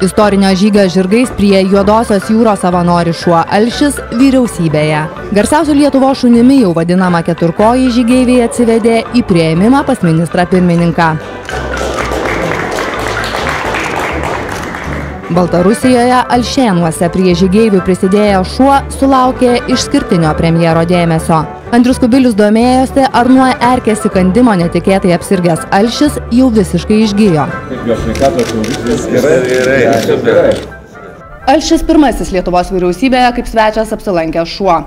Istorinio žygio žirgais prie Juodosios jūros savanorių šuo Alšis vyriausybėje. Garsiausių Lietuvos šunimi jau vadinama keturkojį žygeiviai atsivedė į priėmimą pas ministrą pirmininką. Baltarusijoje Alšėnuose prie žygeivių prisidėjęs šuo sulaukė išskirtinio premjero dėmesio. Andrius Kubilius domėjosi, ar nuo erkės įkandimo netikėtai apsirgęs Alšis jau visiškai išgijo. Alšis pirmasis Lietuvos vyriausybėje kaip svečias apsilankęs šuo.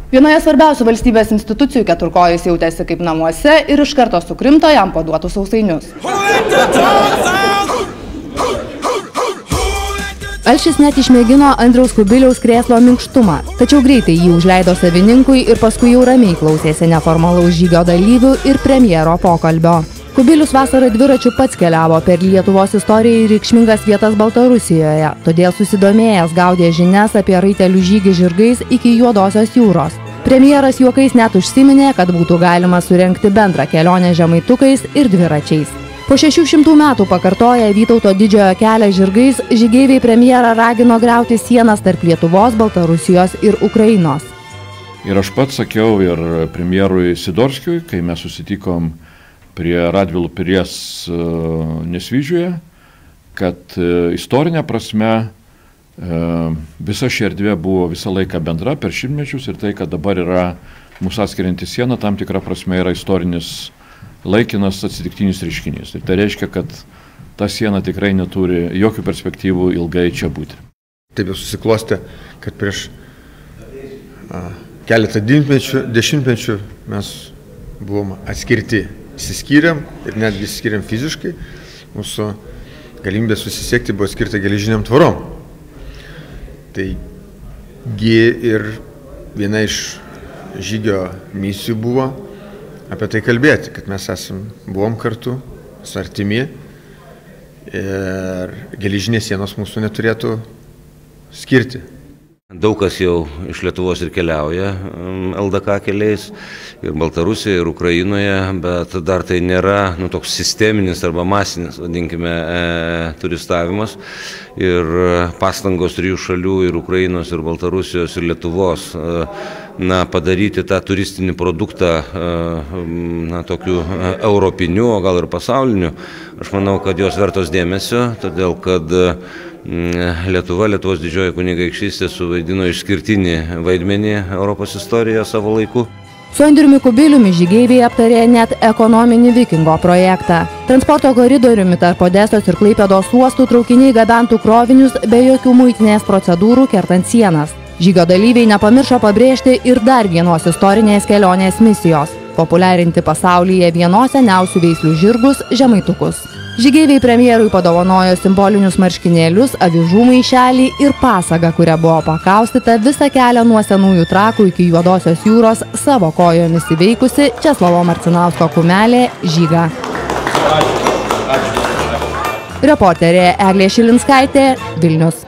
Vienoje svarbiausių valstybės institucijų keturkojis jautėsi kaip namuose ir iš karto sukrimto jam paduotus sausainius. Alšis net išmėgino Andriaus Kubiliaus krėslo minkštumą, tačiau greitai jį užleido savininkui ir paskui jau ramiai klausėsi neformalaus žygio dalyvių ir premjero pokalbio. Kubilius vasarą dviračiu pats keliavo per Lietuvos istorijai reikšmingas vietas Baltarusijoje, todėl susidomėjęs gaudė žinias apie raitelių žygį žirgais iki Juodosios jūros. Premjeras juokais net užsiminė, kad būtų galima surengti bendrą kelionę žemaitukais ir dviračiais. Po 600 metų pakartoję Vytauto didžiojo kelią žirgais, žygeiviai premjerą ragino griauti sienas tarp Lietuvos, Baltarusijos ir Ukrainos. Ir aš pats sakiau ir premjerui Sidorskiui, kai mes susitikom prie Radvilų pilies Nesvyžiuje, kad istorinė prasme visa ši erdvė buvo visą laiką bendra per šimtmečius ir tai, kad dabar yra mūsų atskirianti siena, tam tikra prasme yra istorinis laikinas atsitiktinis reiškinys. Ir tai reiškia, kad ta siena tikrai neturi jokių perspektyvų ilgai čia būti. Taip jau susiklostė, kad prieš keletą dešimtmečių mes buvom atskirti, išsiskyrėm ir netgi išsiskyrėm fiziškai. Mūsų galimybė susisiekti buvo skirta geležiniam tvorom. Taigi ir viena iš žygio misijų buvo apie tai kalbėti, kad mes buvom kartu, su artimi ir geležinės sienos mūsų neturėtų skirti. Daug kas jau iš Lietuvos ir keliauja LDK keliais, ir Baltarusijoje, ir Ukrainoje, bet dar tai nėra toks sisteminis arba masinis, vadinkime, turistavimas. Ir pastangos trijų šalių, ir Ukrainos, ir Baltarusijos, ir Lietuvos, padaryti tą turistinį produktą tokiu europiniu, o gal ir pasauliniu, aš manau, kad jos vertos dėmesio, todėl kad Lietuvos didžioji kunigaikštystė suvaidino išskirtinį vaidmenį Europos istorijoje savo laiku. Su Andriumi Kubiliumi žygeiviai aptarė net ekonominį Vikingo projektą. Transporto koridoriumi tarp Odesos ir Klaipėdos uostų traukiniai gabentų krovinius be jokių muitinės procedūrų kertant sienas. Žygio dalyviai nepamiršo pabrėžti ir dar vienos istorinės kelionės misijos – populiarinti pasaulyje vienos seniausių veislių žirgus – žemaitukus. Žygeiviai premjerui padovanojo simbolinius marškinėlius, avižų maišelį ir pasagą, kuria buvo pakaustyta visą kelią nuo Senųjų Trakų iki Juodosios jūros savo kojomis įveikusi Česlovo Marcinausko kumelė žygą. Reporterė Eglė Šilinskaitė, Vilnius.